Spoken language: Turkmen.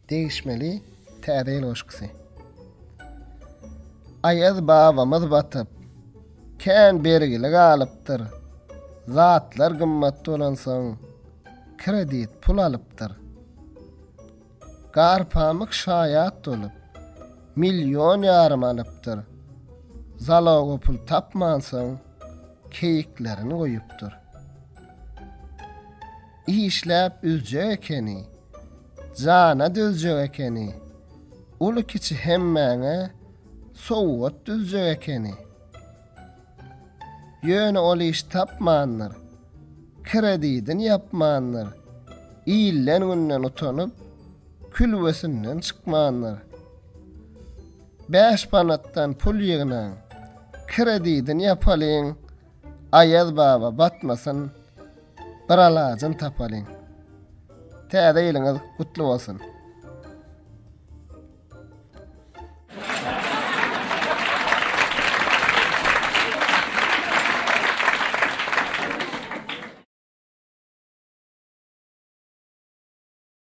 değişmeli täze loşksy. Aýaz babamyz batyp, kän bergili galypdyr. Zatlar gymmat bolansoň, kredit pul alypdyr. Garpamyk şaýat dolup, milyon ýarym alypdyr. Zaloga pul tapmansoň, keyiklerini goýupdyr. İşläp üzjek ekeni, jana dözjek ekeni, uly kiçi hemmäňe sowgat düzjek ekeni. Ýöne ol iş tapmandyr, kredidini yapmandyr, iýlen günden utanyp, külwesinden çykmandyr. 5 panatdan pul ýygynan, kredidini yapalyň, Aýaz baba batmasyn, bir alajyn tapalyň. Täze ýylyňyz gutly bolsun.